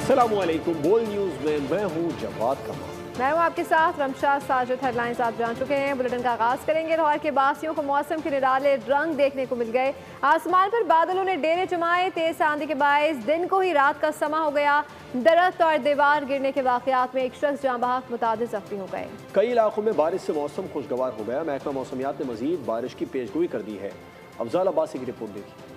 अस्सलामुअलैकुम। बोल न्यूज़ में मैं हूँ जवाद कमाल। मैं हूँ आपके साथ रमशा साजिद। हेडलाइंस आप जान चुके हैं। बुलेटिन का आगाज करेंगे। लाहौर के बासियों को मौसम के निराले रंग देखने को मिल गए। आसमान पर बादलों ने डेरे जमाए। तेज आंधी के बायस दिन को ही रात का समा हो गया। दरख्त और दीवार गिरने के वाकयात में एक शख्स जाँ बहक, मुतादिद जख्मी हो गए। कई इलाकों में बारिश से मौसम खुशगवार हो गया। महकमा मौसमियात ने मजीद बारिश की पेशगोई कर दी है। अफजाल अब्बासी की रिपोर्ट देखिए।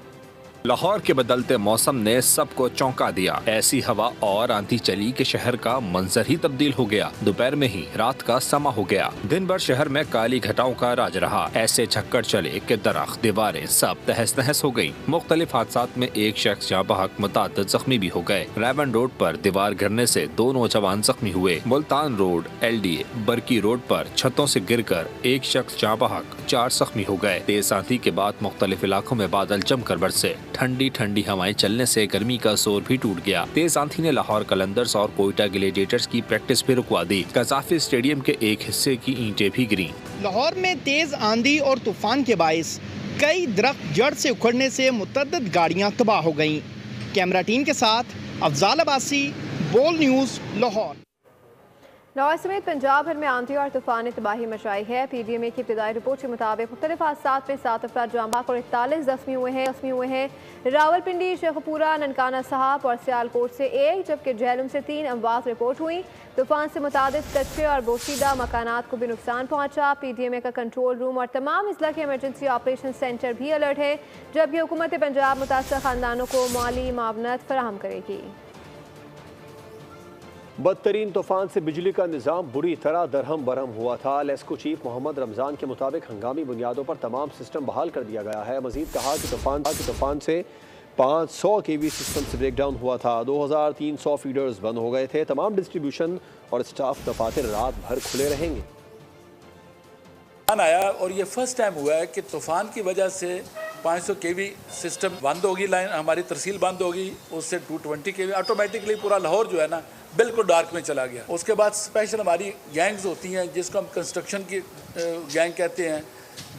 लाहौर के बदलते मौसम ने सबको चौंका दिया। ऐसी हवा और आंधी चली कि शहर का मंजर ही तब्दील हो गया। दोपहर में ही रात का समा हो गया। दिन भर शहर में काली घटाओं का राज रहा। ऐसे झक्कड़ चले कि दरख्त, दीवारें सब तहस नहस हो गयी। मुख्तलिफ हादसात में एक शख्स जाँ बहक, मुतादिद जख्मी भी हो गए। रेवन रोड पर दीवार गिरने से 2 नौजवान जख्मी हुए। मुल्तान रोड, LDA, बरकी रोड पर छतों से गिरकर एक शख्स जाँ बहक, 4 जख्मी हो गए। तेज आंधी के बाद मुख्तलिफ इलाकों में बादल जमकर बरसे। ठंडी ठंडी हवाएं चलने से गर्मी का जोर भी टूट गया। तेज आंधी ने लाहौर कलंदर्स और कोयटा ग्लेडिएटर्स की प्रैक्टिस भी रुकवा दी। कजाफी स्टेडियम के एक हिस्से की ईंटें भी गिरी। लाहौर में तेज आंधी और तूफान के बायस कई दरख्त जड़ से उखड़ने से मुतअद्दिद गाड़ियां तबाह हो गईं। कैमरा टीम के साथ अफजाल अब्बासी, बोल न्यूज़, लाहौर। लाहौर समेत पंजाब भर में आंधी और तूफान ने तबाही मचाई है। PDMA की इब्तदाई रिपोर्ट के मुताबिक मुख्तलिफ हादसात में 7 अफराद जाँ बहक और 41 जख्मी हुए हैं। रावलपिंडी, शेखपुरा, ननकाना साहब और सियालकोट से 1 जबकि झेलम से 3 अमवात रिपोर्ट हुई। तूफान से मुतादिद कच्चे और बोशीदा मकानात को भी नुकसान पहुंचा। PDMA का कंट्रोल रूम और तमाम अजला के इमरजेंसी ऑपरेशन सेंटर भी अलर्ट है, जबकि हुकूमत पंजाब मुतासर खानदानों को माली मावनत फराहम करेगी। बदतरीन तूफान से बिजली का निज़ाम बुरी तरह दरहम बरहम हुआ था। लेस्को चीफ मोहम्मद रमज़ान के मुताबिक हंगामी बुनियादों पर तमाम सिस्टम बहाल कर दिया गया है। मजीद कहा कि तूफान से 500 kV सिस्टम से ब्रेक डाउन हुआ था। 2300 फीडर्स बंद हो गए थे। तमाम डिस्ट्रीब्यूशन और स्टाफ दफातर रात भर खुले रहेंगे। आया और ये फर्स्ट टाइम हुआ है कि तूफान की वजह से 500 kV सिस्टम बंद होगी। लाइन हमारी तरसील बंद होगी। उससे 220 kV ऑटोमेटिकली पूरा लाहौर जो है ना बिल्कुल डार्क में चला गया। उसके बाद स्पेशल हमारी गैंग्स होती हैं जिसको हम कंस्ट्रक्शन की गैंग कहते हैं।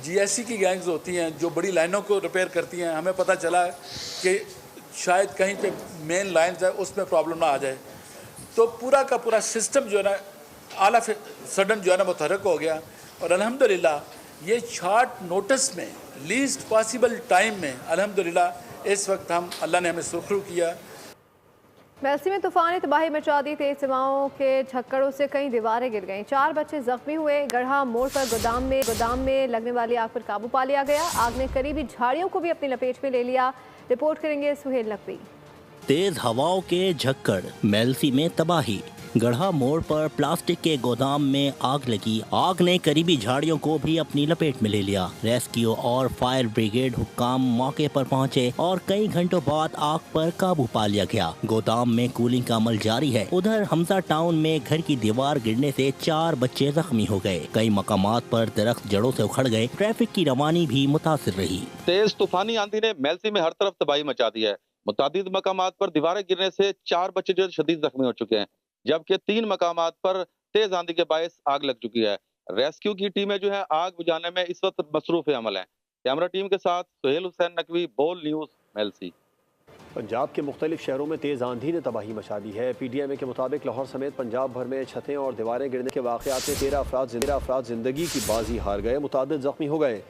GSC की गैंग्स होती हैं जो बड़ी लाइनों को रिपेयर करती हैं। हमें पता चला कि शायद कहीं पे मेन लाइन्स है उसमें प्रॉब्लम ना आ जाए, तो पूरा का पूरा सिस्टम जो है ना आला सडन जो है ना मुतहरक हो गया। और अल्हम्दुलिल्लाह ये शॉर्ट नोटिस में, लीस्ट पॉसिबल टाइम में अल्हम्दुलिल्लाह इस वक्त अल्लाह ने हमें सुरखरू किया। मेलसी में तूफान ने तबाही मचा दी। तेज हवाओं के झक्कड़ों से कई दीवारें गिर गईं। 4 बच्चे जख्मी हुए। गढ़ा मोड़ पर गोदाम में लगने वाली आग पर काबू पा लिया गया। आग ने करीबी झाड़ियों को भी अपनी लपेट में ले लिया। रिपोर्ट करेंगे सुहेल नकवी। तेज हवाओं के झक्कड़, मेलसी में तबाही। गढ़ा मोड़ पर प्लास्टिक के गोदाम में आग लगी। आग ने करीबी झाड़ियों को भी अपनी लपेट में ले लिया। रेस्क्यू और फायर ब्रिगेड हुक्काम मौके पर पहुंचे और कई घंटों बाद आग पर काबू पा लिया गया। गोदाम में कूलिंग का अमल जारी है। उधर हमजा टाउन में घर की दीवार गिरने से 4 बच्चे जख्मी हो गए। कई मकामात पर दरख्त जड़ों से उखड़ गए। ट्रैफिक की रवानी भी मुतासिर रही। तेज तूफानी आंधी ने मेलसी में हर तरफ तबाही मचा दी है। मुतादिद मकामात पर दीवारें गिरने से 4 बच्चे जो शदीद जख्मी हो चुके हैं, जबकि 3 मकामात पर तेज आंधी के बायस आग लग चुकी है। रेस्क्यू की टीमें जो है आग बुझाने में इस वक्त मसरूफ अमल है। कैमरा टीम के साथ सुहेल हुसैन नकवी, बोल न्यूज़, मेलसी। पंजाब के मुख्तलिफ शहरों में तेज़ आंधी ने तबाही मचा दी है। PDMA के मुताबिक लाहौर समेत पंजाब भर में छतें और दीवारें गिरने के वाक़यात में 13 अफराद जिंदगी की बाजी हार गए। मुतादिद जख्मी हो गए।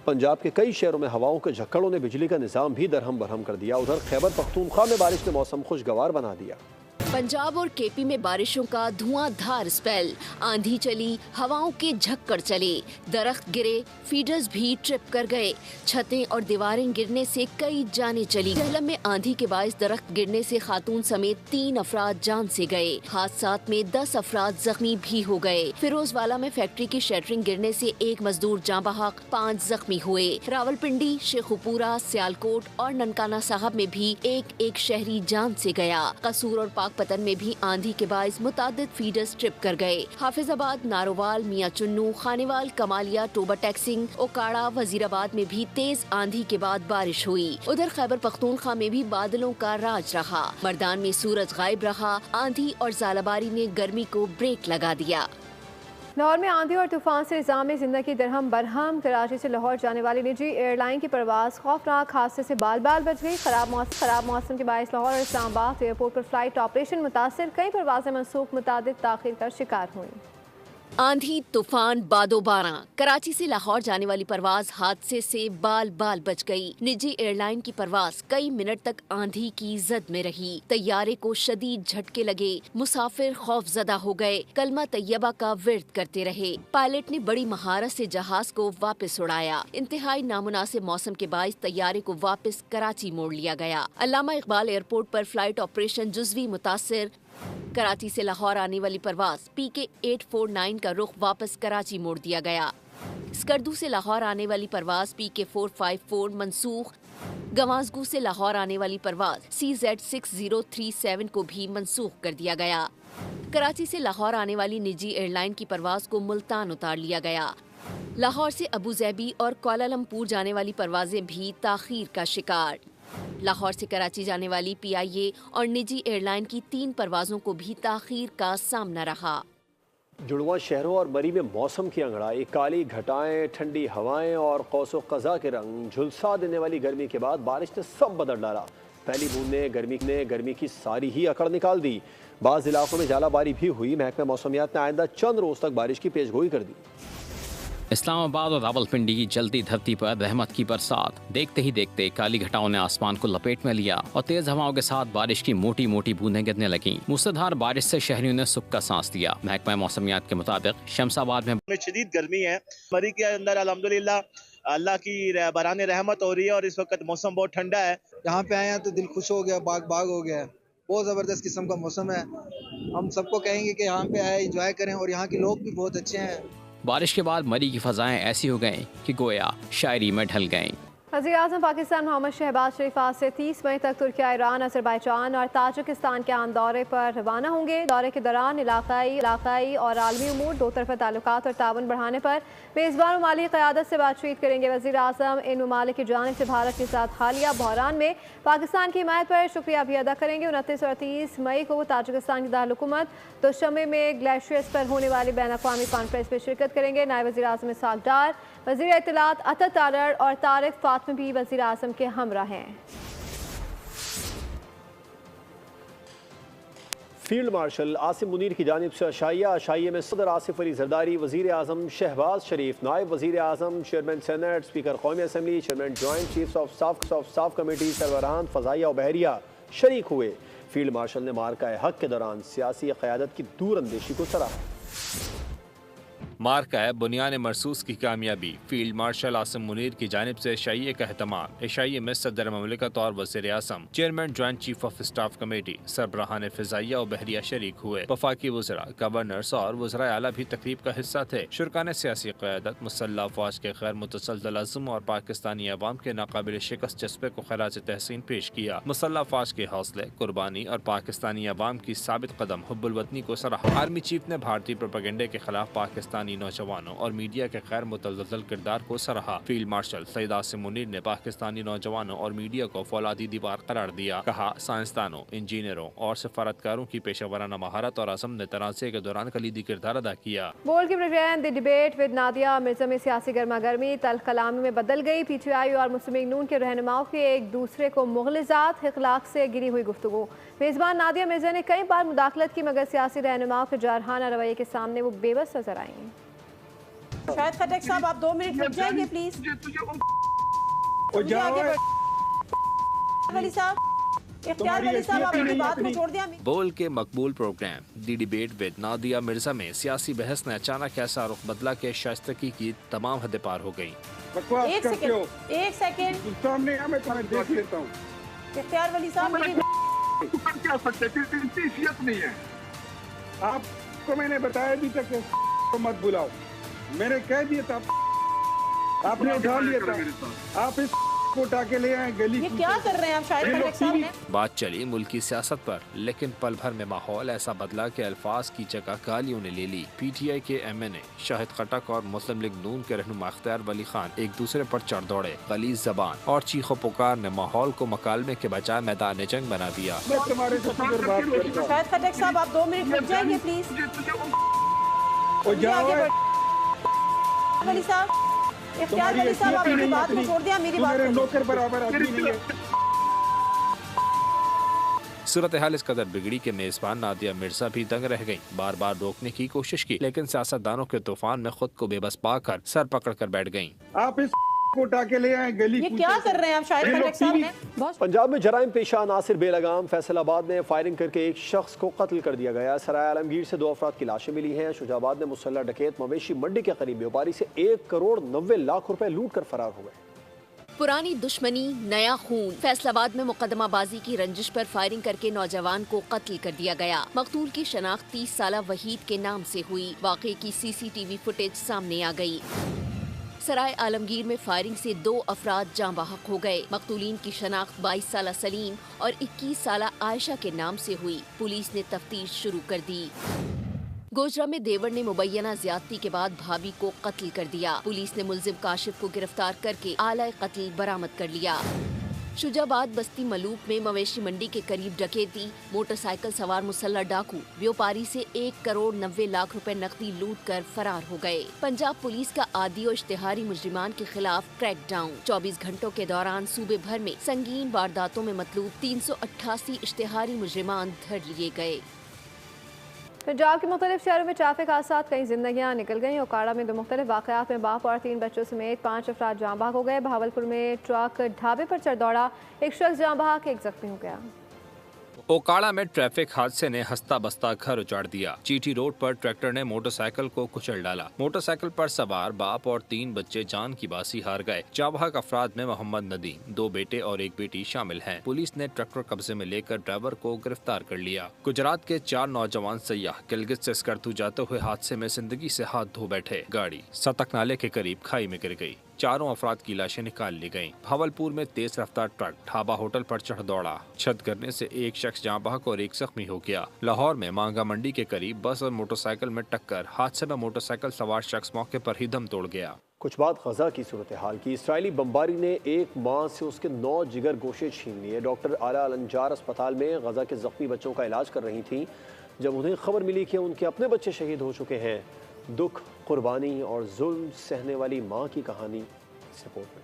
पंजाब के कई शहरों में हवाओं के झक्कड़ों ने बिजली का निज़ाम भी दरहम बरहम कर दिया। उधर खैबर पख्तूनख्वा में बारिश ने मौसम खुशगवार बना दिया। पंजाब और KP में बारिशों का धुआंधार स्पेल। आंधी चली, हवाओं के झक्कड़ चले, दरख्त गिरे, फीडर्स भी ट्रिप कर गए। छतें और दीवारें गिरने से कई जानें चली। झेलम में आंधी के बायस दरख्त गिरने से खातून समेत 3 अफराद जान से गए। हादसात में 10 अफराद जख्मी भी हो गए। फिरोजवाला में फैक्ट्री की शटरिंग गिरने से 1 मजदूर जाँ बहक, 5 जख्मी हुए। रावलपिंडी, शेखपुरा, सियालकोट और ननकाना साहब में भी एक शहरी जान से गया। कसूर और पाक पतन में भी आंधी के बायस मुतादिद फीडर्स ट्रिप कर गए। हाफिजाबाद, नारोवाल, मियां चुन्नू, खानेवाल, कमालिया, टोबा टैक्सिंग, ओकाड़ा, वजीराबाद में भी तेज आंधी के बाद बारिश हुई। उधर खैबर पख्तूनख्वा में भी बादलों का राज रहा। मर्दान में सूरज गायब रहा। आंधी और जालाबारी ने गर्मी को ब्रेक लगा दिया। लाहौर में आंधी और तूफान से निज़ाम ज़िंदगी दरहम बरहम। कराची से लाहौर जाने वाली निजी एयरलाइन की परवाज़ खौफनाक हादसे से बाल बाल बच गई। खराब मौसम के बायस लाहौर और इस्लामाबाद एयरपोर्ट पर फ्लाइट ऑपरेशन मुतासर, कई परवाज़ें मनसूख, मुतादिद ताख़ीर का शिकार हुई। आंधी, तूफान, बादोबारा। कराची से लाहौर जाने वाली परवाज हादसे से बाल बाल बच गई। निजी एयरलाइन की परवाज कई मिनट तक आंधी की जद में रही। तैयारे को शदीद झटके लगे, मुसाफिर खौफजदा हो गए, कलमा तैयबा का विर्द करते रहे। पायलट ने बड़ी महारत से जहाज को वापस उड़ाया। इंतहाई नामुनासिब मौसम के बाइस तैयारे को वापस कराची मोड़ लिया गया। अल्लामा इकबाल एयरपोर्ट पर फ्लाइट ऑपरेशन जुज़वी मुतासिर। कराची से लाहौर आने वाली परवाज PK 849 का रुख वापस कराची मोड़ दिया गया। स्कर्दू से लाहौर आने वाली परवाज PK 454 मनसूख। गवासगू से लाहौर आने वाली परवाज CZ 6037 को भी मनसूख कर दिया गया। कराची से लाहौर आने वाली निजी एयरलाइन की परवाज को मुल्तान उतार लिया गया। लाहौर से अबूज़ैबी और कुआलालंपुर जाने वाली परवाजें भी ताखीर का शिकार। लाहौर से कराची जाने वाली PIA और निजी एयरलाइन की 3 परवाजों को भी ताखीर का सामना रहा। जुड़वा शहरों और मरी में मौसम की अंगड़ाई, काली घटाएं, ठंडी हवाएं और कौसो कज़ा के रंग, झुलसा देने वाली गर्मी के बाद बारिश ने सब बदल डाला। पहली बूंद ने गर्मी की सारी ही अकड़ निकाल दी। बाज़ इलाकों में जालाबारी भी हुई। महकमा मौसमियात ने आइंदा चंद रोज तक बारिश की पेशगोई कर दी। इस्लामाबाद और रावलपिंडी की जलती धरती पर रहमत की बरसात। देखते ही देखते काली घटाओं ने आसमान को लपेट में लिया और तेज हवाओं के साथ बारिश की मोटी मोटी बूंदें गिरने लगीं। मूसलाधार बारिश से शहरियों ने सुख का सांस लिया। महकमा मौसमियात के मुताबिक शमसाबाद में शदीद गर्मी है। मरी के अंदर अल्हम्दुलिल्लाह अल्लाह की बरान रहमत हो रही है और इस वक्त मौसम बहुत ठंडा है। यहाँ पे आए हैं तो दिल खुश हो गया, बाग बाग हो गया है। बहुत ज़बरदस्त किस्म का मौसम है। हम सबको कहेंगे कि यहाँ पे आए, एंजॉय करें, और यहाँ के लोग भी बहुत अच्छे हैं। बारिश के बाद मरी की फजाएं ऐसी हो गईं कि गोया शायरी में ढल गईं। वज़ीर-ए-आज़म पाकिस्तान मोहम्मद शहबाज शरीफ आज से 30 मई तक तुर्किया, ईरान, अज़रबैजान और ताजिकिस्तान के आम दौरे पर रवाना होंगे। दौरे के दौरान इलाकाई और आलमी उमूर, दो तरफ़ा ताल्लुकात और ताउन बढ़ाने पर मेज़बान ममालिक क़यादत से बातचीत करेंगे। वज़ीर-ए-आज़म इन ममालिक की जानिब से भारत के साथ हालिया बहरान में पाकिस्तान की हिमायत पर शुक्रिया भी अदा करेंगे। 29 और 30 मई को ताजिकिस्तान की दारुल-हुकूमत दोशमे में ग्लेशियर्स पर होने वाली बैन-अक़वामी कॉन्फ्रेंस में शिरकत करेंगे। नायब वज़ीर-ए-आज़म इसहाक़ डार, वज़ीर इत्तलात अता तारड़ और तारिक फातमी भी वज़ीर-ए-आज़म के हमरा हैं। फील्ड मार्शल आसिम मुनीर की जानिब से अशाइया में सदर आसिफ अली जरदारी, वज़ीर-ए-आज़म शहबाज शरीफ, नायब वज़ीर-ए-आज़म, चेयरमैन सेनेट, स्पीकर कौमी assembly, chairman joint chiefs of staff committee, सरबराहान फ़ज़ाइया और बहरिया शरीक हुए। फील्ड मार्शल ने मार्का हक के दौरान सियासी क़यादत की दूर अंदेशी को सराहा। मार्का बुनियान मरसूस की कामयाबी। फील्ड मार्शल आसिम मुनीर की जानिब से एशिया का अहतमाम। एशिया में सदर ममलिकत और वज़ीर-ए-आज़म, chairman joint chief of staff committee, सरबराहान फ़ज़ाइया और बहरिया शरीक हुए। वफाकी वज़रा, गवर्नर्स और वज़राए आला भी तकरीब का हिस्सा थे। शुरकान सियासी क़यादत, मुसल्लह अफ़वाज के गैर मुतसलसल अज़्म और पाकिस्तानी अवाम के नाकाबिल शिकस्त जज्बे को खराज तहसीन पेश किया। मुसल्लह अफ़वाज के हौसले, कुर्बानी और पाकिस्तानी अवाम की साबित कदम हुब्बुल वतनी को सराहा। आर्मी चीफ ने भारतीय प्रोपेगेंडे के खिलाफ पाकिस्तानी नौजवानों और मीडिया के गैर मुतज़ल्ज़ल किरदार को सराहा। फील्ड मार्शल सैयद आसिम मुनीर ने पाकिस्तानी नौजवानों और मीडिया को फौलादी दीवार करार दिया। कहा, साइंसदानों, इंजीनियरों और सफारतकारों की पेशेवराना महारत और अज़म ने तनाज़े के दौरान कलीदी किरदार अदा किया। बोल के programme the debate with Nadia Mirza में सियासी गर्मा गर्मी तल्ख कलामी में बदल गई। PTI और मुस्लिम लीग नून के रहनुमाओं के एक दूसरे को मुग़लिज़ात, इख़लाक़ से गिरी हुई गुफ्तगू। मेज़बान नादिया मिर्जा ने कई बार मुदाखलत की, मगर सियासी रहनुमाओं के जारहाना रवैये के सामने वो बेबस नजर आएंगे। शाहिद खट्टक साहब, आप 2 मिनट रुक जाएंगे प्लीज। वली साहब, इख्तियार वली साहब, आप अपनी बात को छोड़ दिया। बोल के मकबूल programme the debate with Nadia Mirza में सियासी बहस ने अचानक ऐसा रुख बदला कि शाइस्तगी की तमाम हदें पार हो गयी। एक सेकेंड देख लेता हूँ। इख्तियार वली साहब, क्या सकते नहीं है। आपको मैंने बताया अभी तक मत बुलाओ, मैंने कह दिया था, आपने उठा लिया था। आप इस को उठा के ले आए गली। ये क्या कर रहे हैं आप शाहिद खट्टक साहब ने? बात चली मुल्क की सियासत पर, लेकिन पल भर में माहौल ऐसा बदला कि अल्फाज की जगह गालियों ने ले ली। PTI के MNA शाहिद खट्टक और मुस्लिम लीग नून के रहनुमा इख्तियार वली खान एक दूसरे पर चढ़ दौड़े। गलीज़ ज़बान और चीखो पुकार ने माहौल को मकालमे के बजाय मैदान जंग बना दिया। शाहिद खट्टक साहब, आप 2 मिनट रुक जाएंगे प्लीज। वली साहब, इख्तियार वली साहब, आप मेरी बात को छोड़ दिया, मेरी बात नौकर बराबर आदमी नहीं है। सूरत हाल इस कदर बिगड़ी कि मेजबान नादिया मिर्जा भी दंग रह गईं। बार बार रोकने की कोशिश की, लेकिन सियासतदानों के तूफान में खुद को बेबस पाकर सर पकड़ कर बैठ गईं। आप इस को उठा के ले आए गली, ये क्या कर रहे हैं आप शाहिद खट्टक साहब ने? पंजाब में जराइम पेशा नासिर बेलगाम फैसलाबाद में फायरिंग करके एक शख्स को कत्ल कर दिया गया। सराय आलमगीर से 2 अफराद की लाशें मिली हैं। शुजाबाद में मुसल्लह डकैत मवेशी मंडी के करीब व्यापारी से 1,90,00,000 रुपए लूट कर फरार हो गए। पुरानी दुश्मनी नया खून। फैसलाबाद में मुकदमाबाजी की रंजिश पर फायरिंग करके नौजवान को कत्ल कर दिया गया। मकतूल की शनाख्त 30 साला वहीद के नाम से हुई। वाक़े की CCTV फुटेज सामने आ गई। सराय आलमगीर में फायरिंग से 2 अफराद जाँ बहक हो गए। मकतूलीन की शनाख्त 22 साला सलीम और 21 साला आयशा के नाम से हुई। पुलिस ने तफ्तीश शुरू कर दी। गोजरा में देवर ने मुबैना ज्यादती के बाद भाभी को कत्ल कर दिया। पुलिस ने मुलजिम काशिफ को गिरफ्तार करके आला कत्ल बरामद कर लिया। शुजाबाद बस्ती मलूक में मवेशी मंडी के करीब डकैती। मोटरसाइकिल सवार मुसल्लह डाकू व्यापारी से 1,90,00,000 रुपए नकदी लूट कर फरार हो गए। पंजाब पुलिस का आदी और इश्तिहारी मुजरिमान के खिलाफ क्रैकडाउन। 24 घंटों के दौरान सूबे भर में संगीन वारदातों में मतलूब 388 इश्तिहारी मुजरिमान धर लिए गए। पंजाब के मुख्तलिफ शहरों में ट्रैफिक हादसा, कई जिंदगियां निकल गईं। ओकाड़ा में 2 मुख्तलिफ वाक़यात में बाप और 3 बच्चों समेत 5 अफराद जाँ बहक हो गए। बहावलपुर में ट्रक ढाबे पर चढ़ दौड़ा, एक शख्स जाँ बहक, एक जख्मी हो गया। ओकाड़ा में ट्रैफिक हादसे ने हंसता बसता घर उजाड़ दिया। चीटी रोड पर ट्रैक्टर ने मोटरसाइकिल को कुचल डाला। मोटरसाइकिल पर सवार बाप और 3 बच्चे जान की बासी हार गए। जाँ बहक अफराद में मोहम्मद नदीम, 2 बेटे और 1 बेटी शामिल हैं। पुलिस ने ट्रैक्टर कब्जे में लेकर ड्राइवर को गिरफ्तार कर लिया। गुजरात के 4 नौजवान सयाह गिलगित से स्कर्दू जाते हुए हादसे में जिंदगी से हाथ धो बैठे। गाड़ी सतक नाले के करीब खाई में गिर गई। 4 अफराद की लाशें निकाल ली गयीं। भावलपुर में तेज रफ्तार ट्रक ढाबा होटल पर चढ़ दौड़ा। छत गिरने से एक शख्स जाँ बहक और 1 जख्मी हो गया। लाहौर में मांगा मंडी के करीब बस और मोटरसाइकिल में टक्कर। हादसे में मोटरसाइकिल सवार शख्स मौके पर ही दम तोड़ गया। कुछ बात गजा की सूरत हाल की। इसराइली बमबारी ने एक माँ से उसके 9 जिगर गोशे छीन लिए। डॉक्टर आला अल-अंजार अस्पताल में गजा के जख्मी बच्चों का इलाज कर रही थी जब उन्हें खबर मिली कि उनके अपने बच्चे शहीद हो चुके हैं। दुख, कुर्बानी और जुल्म सहने वाली माँ की कहानी इस रिपोर्ट में।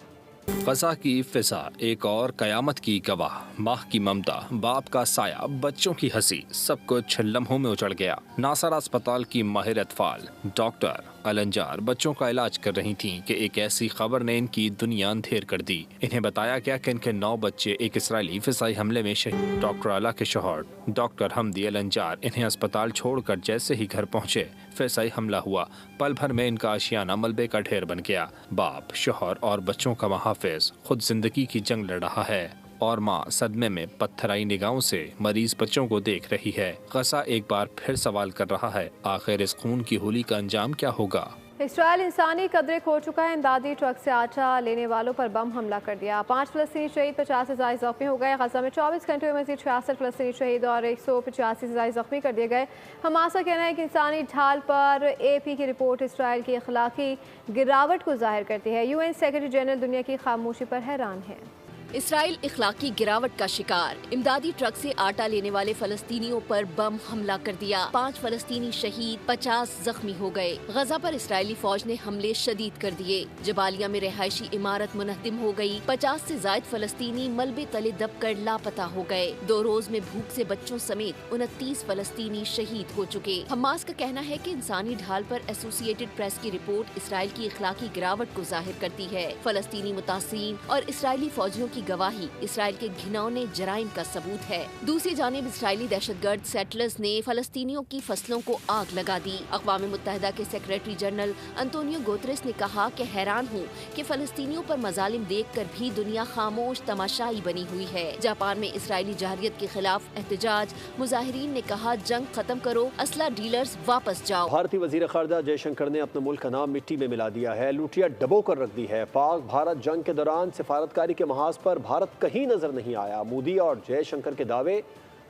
गजा की फिजा एक और कयामत की गवाह। माँ की ममता, बाप का साया, बच्चों की हंसी, सब कुछ लम्हों में उजड़ गया। नासर अस्पताल की माहिर अतफाल डॉक्टर अल-अंजार बच्चों का इलाज कर रही थीं कि एक ऐसी खबर ने इनकी दुनिया अंधेर कर दी। इन्हें बताया गया कि इनके 9 बच्चे एक इसराइली फिजाई हमले में शहीद। डॉक्टर आला के शौहर डॉक्टर हमदी अल-अंजार इन्हें अस्पताल छोड़कर जैसे ही घर पहुंचे, फिजाई हमला हुआ। पल भर में इनका आशियाना मलबे का ढेर बन गया। बाप, शौहर और बच्चों का महाफिज खुद जिंदगी की जंग लड़ रहा है और माँ सदमे में पत्थराई निगाहों से मरीज बच्चों को देख रही है। गजा एक बार फिर सवाल कर रहा है, आखिर इस खून की होली का अंजाम क्या होगा? इसराइल इंसानी कदरे खो चुका है। इमदादी ट्रक से आटा लेने वालों पर बम हमला कर दिया। 5 फ़लस्तीनी शहीद, 50 से ज़ायद ज़ख्मी हो गए। गजा में 24 घंटे में मज़ीद 66 फ़लस्तीनी शहीद और 185 से ज़ायद ज़ख्मी कर दिए गए। हमास का कहना है कि इंसानी ढाल पर AP की रिपोर्ट इसराइल की अखलाकी गिरावट को जाहिर करती है। UN सेक्रेटरी जनरल दुनिया की खामोशी पर हैरान है। इसराइल इखलाकी गिरावट का शिकार। इमदादी ट्रक से आटा लेने वाले फलस्तीनियों पर बम हमला कर दिया। 5 फलस्तीनी शहीद, 50 जख्मी हो गए। गजा पर इसराइली फौज ने हमले शदीद कर दिए। जबालिया में रिहायशी इमारत मुनहदिम हो गई। 50 से जायद फलस्तीनी मलबे तले दबकर लापता हो गए। 2 रोज में भूख से बच्चों समेत 29 फलस्तीनी शहीद हो चुके। हमास का कहना है कि इंसानी ढाल पर एसोसिएटेड प्रेस की रिपोर्ट इसराइल की इखलाकी गिरावट को जाहिर करती है। फलस्तीनी मुतासिरीन और इसराइली फौजियों की गवाही इसराइल के घिनौने जराइम का सबूत है। दूसरी जानिब इसराइली दहशतगर्द सेटलर्स ने फलस्तीनियों की फसलों को आग लगा दी। अक़वाम मुत्तहिदा के सेक्रेटरी जनरल अंतोनियो गुतेरेस ने कहा कि हैरान हूँ कि फलस्तीनियों पर मजालिम देखकर भी दुनिया खामोश तमाशाई बनी हुई है। जापान में इसराइली जहरियत के खिलाफ एहतजाज। मुजाहिरीन ने कहा, जंग खत्म करो, असला डीलर्स वापस जाओ। भारतीय वजीर खारजा जयशंकर ने अपने मुल्क का नाम मिट्टी में मिला दिया है। लुटिया डबो कर रख दी है। पाक भारत जंग के दौरान सिफारतकारी के महाज पर भारत कहीं नजर नहीं आया। मोदी और जयशंकर के दावे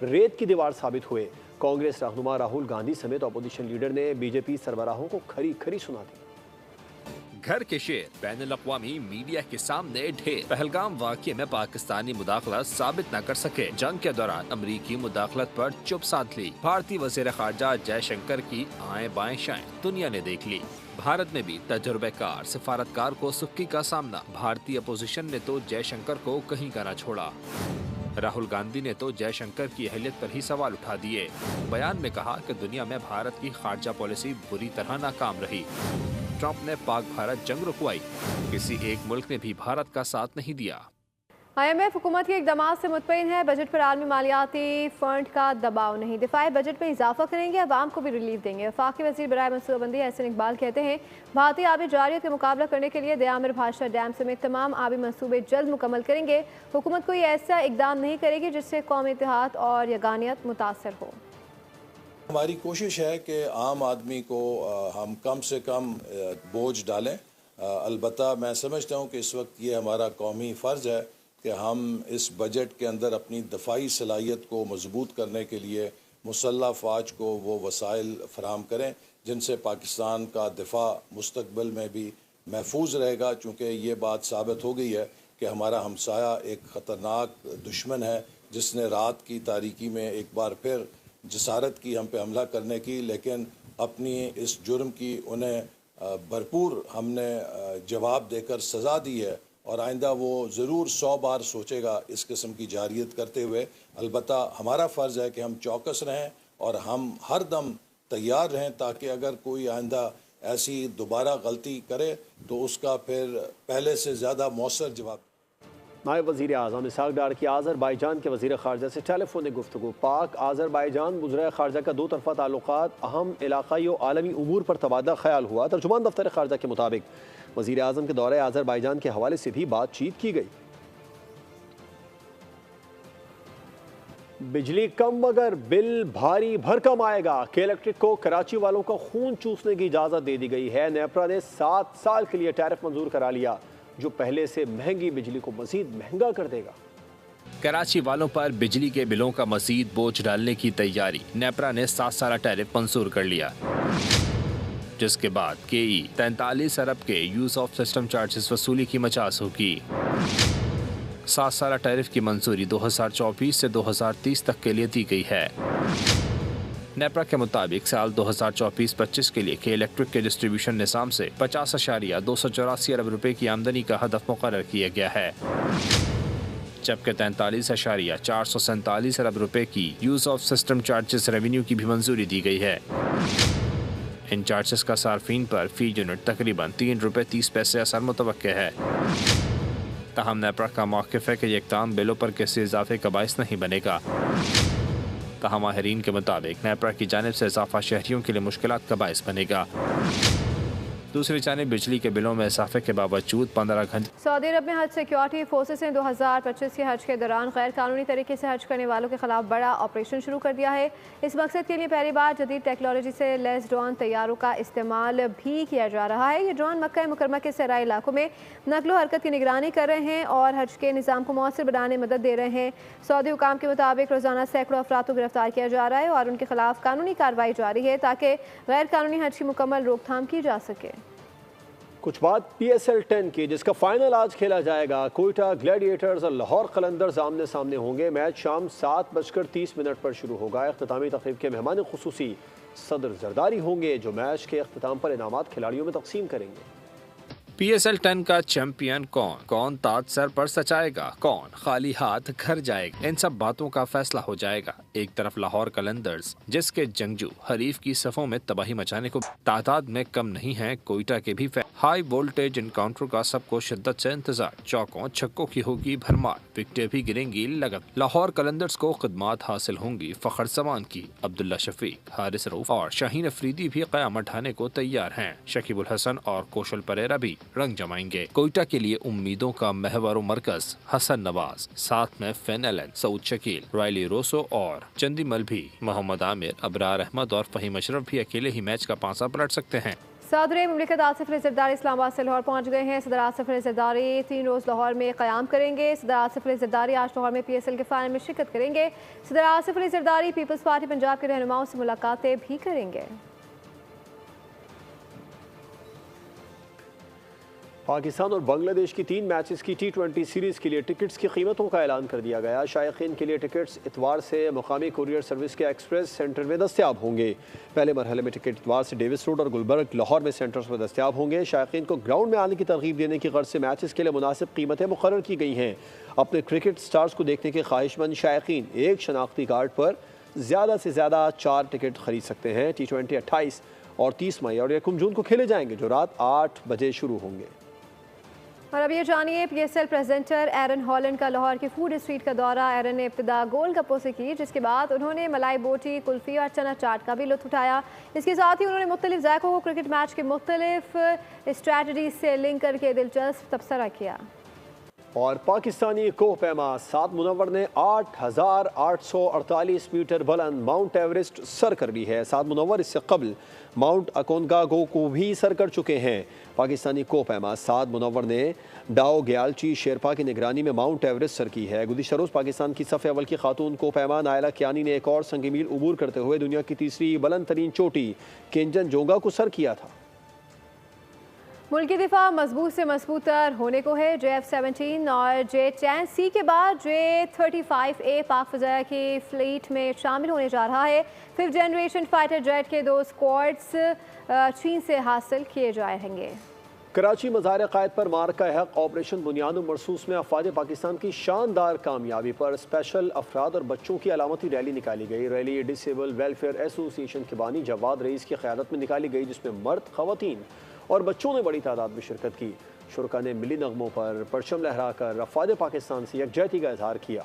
रेत की दीवार साबित हुए। कांग्रेस रहनुमा राहुल गांधी समेत अपोजिशन लीडर ने बीजेपी सरबराहों को खरी खरी सुना दी। घर के शेर बैनुल-अक़वामी मीडिया के सामने ढेर। पहलगाम वाक़ये में पाकिस्तानी मुदाखलत साबित न कर सके। जंग के दौरान अमरीकी मुदाखलत पर चुप साध ली। भारतीय वज़ीर ख़ारजा जयशंकर की आए बाएं शाएं दुनिया ने देख ली। भारत में भी तजुर्बेकार सिफारतकार को सुक्की का सामना। भारतीय अपोजिशन ने तो जयशंकर को कहीं का न छोड़ा। राहुल गांधी ने तो जयशंकर की अहलियत पर ही सवाल उठा दिए। बयान में कहा कि दुनिया में भारत की खारजा पॉलिसी बुरी तरह नाकाम रही। ट्रंप ने पाक भारत जंग रुकवाई, किसी एक मुल्क ने भी भारत का साथ नहीं दिया। IMF हुकूमत के इक़दामात से मुतमईन है। बजट पर आलमी मालियाती फंड का दबाव नहीं। दिफाई बजट में इजाफा करेंगे, अवाम को भी रिलीफ देंगे। वफाकी वज़ीर बराए मनसूबाबंदी एहसन इकबाल कहते हैं भारतीय आबी जारियत का मुकाबला करने के लिए दयामिर भाषा डैम समेत तमाम आबी मनसूबे जल्द मुकम्मल करेंगे। हुकूमत कोई ऐसा इकदाम नहीं करेगी जिससे कौमी इत्तेहाद और यगानियत मुतासर हो। हमारी कोशिश है कि आम आदमी को हम कम से कम बोझ डालें। अलबत्ता मैं समझता हूँ कि इस वक्त ये हमारा कौमी फ़र्ज़ है कि हम इस बजट के अंदर अपनी दफाई सलाहियत को मजबूत करने के लिए मुसल्लह फ़ौज को वो वसाइल फराहम करें जिनसे पाकिस्तान का दिफा मुस्तकबिल में भी महफूज रहेगा। चूँकि ये बात साबित हो गई है कि हमारा हमसाया एक ख़तरनाक दुश्मन है जिसने रात की तारीकी में एक बार फिर जसारत की हम पे हमला करने की, लेकिन अपनी इस जुर्म की उन्हें भरपूर हमने जवाब देकर सज़ा दी है और आइंदा वो ज़रूर 100 बार सोचेगा इस किस्म की जारियत करते हुए। अलबत्ता हमारा फ़र्ज़ है कि हम चौकस रहें और हम हर दम तैयार रहें ताकि अगर कोई आइंदा ऐसी दोबारा गलती करे तो उसका फिर पहले से ज़्यादा मौसर जवाब। नायब वज़ीर आज़म इसहाक़ डार की आज़रबाईजान के वज़ीर ख़ारजा से टेलीफोनिक गुफ्तगू। पाक आज़रबाईजान गुज़रा ख़ारजा का दो तरफ़ा ताल्लुक़ात अहम इलाक़ाई और आलमी उमूर पर तबादला ख़याल हुआ। तर्जुमान दफ्तर ख़ारजा के मुताबिक वज़ीर आज़म के दौरे आज़रबाईजान के हवाले से भी बातचीत की गई। बिजली कम मगर बिल भारी भरकम आएगा। के इलेक्ट्रिक को कराची वालों का खून चूसने की इजाज़त दे दी गई है। नेपरा ने 7 साल के लिए टैरिफ मंजूर करा लिया जो पहले से महंगी बिजली को मजीद महंगा कर देगा। कराची वालों पर बिजली के बिलों का मजीद बोझ डालने की तैयारी। नेपरा ने 7 साल टैरिफ मंजूर कर लिया जिसके बाद KE 43 अरब के यूज ऑफ सिस्टम चार्जेस वसूली की मचास होगी। 7 साल टैरिफ की मंजूरी 2024 से 2030 तक के लिए दी गई है। नेपरा के मुताबिक साल 2024-25 के लिए के इलेक्ट्रिक के डिस्ट्रीब्यूशन निज़ाम से 50.284 अरब रुपए की आमदनी का हदफ मुकर्रर किया गया है, जबकि 43.447 अरब रुपए की use of system charges revenue की भी मंजूरी दी गई है। इन चार्जेस का सार्फिन पर फी यूनिट तकरीबन 3 रुपए 30 पैसे असर मुतवक्के है। ताहम नेपरा का मौक़िफ़ है कि ये इक़दाम बिलों पर किसी इजाफे का बाइस नहीं बनेगा। ताहम माहिरीन के मुताबिक नेपरा की जानिब से इजाफा शहरियों के लिए मुश्किलात का बाइस बनेगा। दूसरी जानिब बिजली के बिलों में इजाफे के बावजूद 15 घंटे। सऊदी अरब में हज सिक्योरिटी फोर्सेस ने 2025 के हज के दौरान गैर कानूनी तरीके से हज करने वालों के खिलाफ बड़ा ऑपरेशन शुरू कर दिया है। इस मकसद के लिए पहली बार जदीद टेक्नोलॉजी से लैस ड्रोन तैयारों का इस्तेमाल भी किया जा रहा है। ये ड्रोन मक्का मुकरमा के सराई इलाकों में नकलो हरकत की निगरानी कर रहे हैं और हज के निज़ाम को मौसर बनाने में मदद दे रहे हैं। सऊदी हुकाम के मुताबिक रोज़ाना सैकड़ों अफराद को गिरफ्तार किया जा रहा है और उनके खिलाफ कानूनी कार्रवाई जारी है ताकि गैर कानूनी हज की मुकम्मल रोकथाम की जा सके। कुछ बात PSL 10 की, जिसका फाइनल आज खेला जाएगा। कोयटा ग्लैडिएटर्स और लाहौर कलंदर्स आमने सामने होंगे। मैच शाम 7:30 पर शुरू होगा। इख्तितामी तक़रीब के मेहमान खुसूसी सदर जरदारी होंगे जो मैच के इख्तिताम पर इनामात खिलाड़ियों में तकसीम करेंगे। PSL 10 का चैंपियन कौन ताज सर पर सजाएगा, कौन खाली हाथ घर जाएगा, इन सब बातों का फैसला हो जाएगा। एक तरफ लाहौर कलंदर्स जिसके जंगजू हरीफ की सफों में तबाही मचाने को तादाद में कम नहीं है। कोयटा के भी हाई वोल्टेज इनकाउंटर का सबको शिद्दत से इंतजार। चौकों छक्कों की होगी भरमार, विकेटें भी गिरेंगी लगत। लाहौर कलंदर्स को खिदमात हासिल होंगी फखर जमान की। अब्दुल्ला शफीक, हारिस रऊफ और शाहीन अफरीदी भी क़यामत ढाने को तैयार हैं। शकीबुल हसन और कौशल परेरा भी रंग जमाएंगे। कोयटा के लिए उम्मीदों का महवर मरकज हसन नवाज, साथ में Finn Allen, Saud Shakeel, Rilee Rossouw और चंदीमल भी। मोहम्मद आमिर, अबरार अहमद और फहीम अशरफ भी अकेले ही मैच का पांसा पलट सकते हैं। सदर मुमलिकत आसिफ अली ज़रदारी इस्लामाबाद से लाहौर पहुंच गए हैं। सदर आसिफ अली ज़रदारी 3 रोज़ लाहौर में क़याम करेंगे। सदर आसिफ अली ज़रदारी आज लाहौर में PSL के फाइनल में शिरकत करेंगे। सदर आसिफ अली ज़रदारी पीपल्स पार्टी पंजाब के रहनुमाओं से मुलाकातें भी करेंगे। पाकिस्तान और बांग्लादेश की 3 मैचेस की T20 सीरीज़ के लिए टिकट्स की कीमतों का ऐलान कर दिया गया। शायकीन के लिए टिकट्स इतवार से मुकामी कुरियर सर्विस के एक्सप्रेस सेंटर में दस्तियाब होंगे। पहले मरहले में टिकट इतवार से डेविस रोड और गुलबर्ग, लाहौर में सेंटर्स पर दस्तियाब होंगे। शायकीन को ग्राउंड में आने की तरगीब देने की गर्ज से मैचेस के लिए मुनासिब कीमतें मुकर्रर की गई हैं। अपने क्रिकेट स्टार्स को देखने के ख्वाहिशमंद शायकीन एक शनाख्ती कार्ड पर ज़्यादा से ज़्यादा 4 टिकट खरीद सकते हैं। T20 28 और 30 मई और 1 जून को खेले जाएंगे, जो रात 8 बजे शुरू होंगे। और अब ये जानिए, PSL प्रेजेंटर एरन हॉलैंड का लाहौर की फूड स्ट्रीट का दौरा। एरन ने इब्तिदा गोलगप्पों से की, जिसके बाद उन्होंने मलाई बोटी, कुल्फ़ी और चना चाट का भी लुत्फ़ उठाया। इसके साथ ही उन्होंने मुख्तलिफ ज़ायकों को क्रिकेट मैच के मुख्तलिफ स्ट्रैटेजी से लिंक करके दिलचस्प तबसरा किया। और पाकिस्तानी कोहपैमा साद मुनव्वर ने 8,848 मीटर बुलंद माउंट एवरेस्ट सर कर ली है। साद मुनव्वर इससे कबल माउंट अकोनकागो को भी सर कर चुके हैं। पाकिस्तानी कोहपैमा साद मुनव्वर ने डाओ ग्यालची शेरपा की निगरानी में माउंट एवरेस्ट सर की है। गुज़िश्ता रोज़ पाकिस्तान की सफ़े अव्वल की खातून कोहपैमा नायला कियानी ने एक और संग मील उबूर करते हुए दुनिया की तीसरी बुलंद तरीन चोटी केंजनजोंगा को सर किया था। मुल्क की दिफा मजबूत से मजबूतर होने को है। JF-17 और J-10C के बाद J-35A पाक फ़ज़ाया की फ्लीट में शामिल होने जा रहा है। 5th जनरेशन फाइटर जेट के 2 स्क्वाड्स चीन से हासिल किए जाएंगे। कराची मज़ार क़ायद पर मार्का हक़ ऑपरेशन बुनियाद मरसूस में अफ़वाज पाकिस्तान की शानदार कामयाबी पर स्पेशल अफराद और बच्चों की अलामती रैली निकाली गई। रैली डिसेबल वेलफेयर एसोसिएशन के बानी जवाद रईस की क़यादत में निकाली गई, जिसमें मर्द, ख़वातीन और बच्चों ने बड़ी तादाद में शिरकत की। शुरका ने मिली नगमों पर परचम लहराकर अफ़वाज पाकिस्तान से यकजहती का इजहार किया।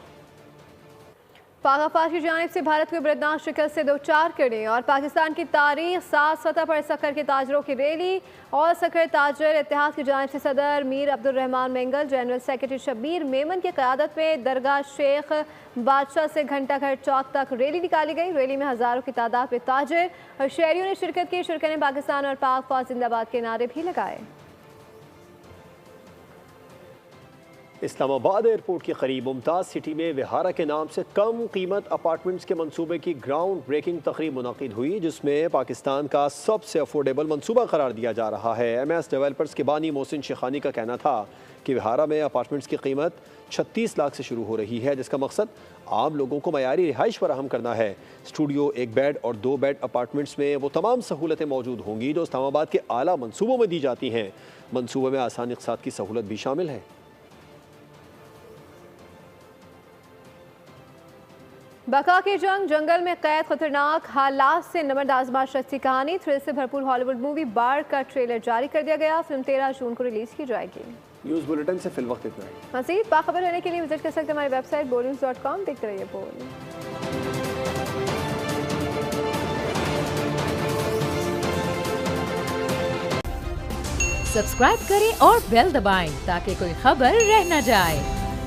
पाक अफवाज की जानिब से भारत को बरदनाक शिकस्त से 2-4 करने और पाकिस्तान की तारीख 7 सतह पर शक्कर के ताजरों की रैली और शक्कर ताजर इत्तेहाद की जानिब से सदर Mir Abdurrahman Mengal, general secretary Shabbir Memon की क़यादत में दरगाह शेख बादशाह से घंटा घर चौक तक रैली निकाली गई। रैली में हज़ारों की तादाद में ताजर और शहरियों ने शिरकत की। शुरका ने पाकिस्तान और पाक फौज जिंदाबाद के नारे भी लगाए। इस्लामाबाद एयरपोर्ट के करीब मुमताज़ सिटी में विहारा के नाम से कम कीमत अपार्टमेंट्स के मंसूबे की ग्राउंड ब्रेकिंग तकरीब मुनाकिद हुई, जिसमें पाकिस्तान का सबसे अफोर्डेबल मंसूबा करार दिया जा रहा है। MS डेवलपर्स के बानी मोहसिन शेखानी का कहना था कि विहारा में अपार्टमेंट्स की कीमत 36 लाख से शुरू हो रही है, जिसका मकसद आम लोगों को मयारी रिहाइश फराहम करना है। स्टूडियो, 1 बेड और 2 बेड अपार्टमेंट्स में वो तमाम सहूलतें मौजूद होंगी जो इस्लामाबाद के आला मंसूबों में दी जाती हैं। मंसूबे में आसान इक़्तिसाद की सहूलत भी शामिल है। बका की जंग, जंगल में कैद, खतरनाक हालात से नमर्द आजमाश की कहानी, थ्रिल से भरपूर हॉलीवुड मूवी बार का ट्रेलर जारी कर दिया गया। फिल्म 13 जून को रिलीज की जाएगी। न्यूज़ बुलेटिन से फिल वक्त इतना है। मज़ीद बाखबर रहने के लिए विजिट कर सकते हैं हमारी वेबसाइट bolnews.com। देखते रहिए बोल। सब्सक्राइब करें और बेल दबाएं ताकि कोई खबर रह न जाए।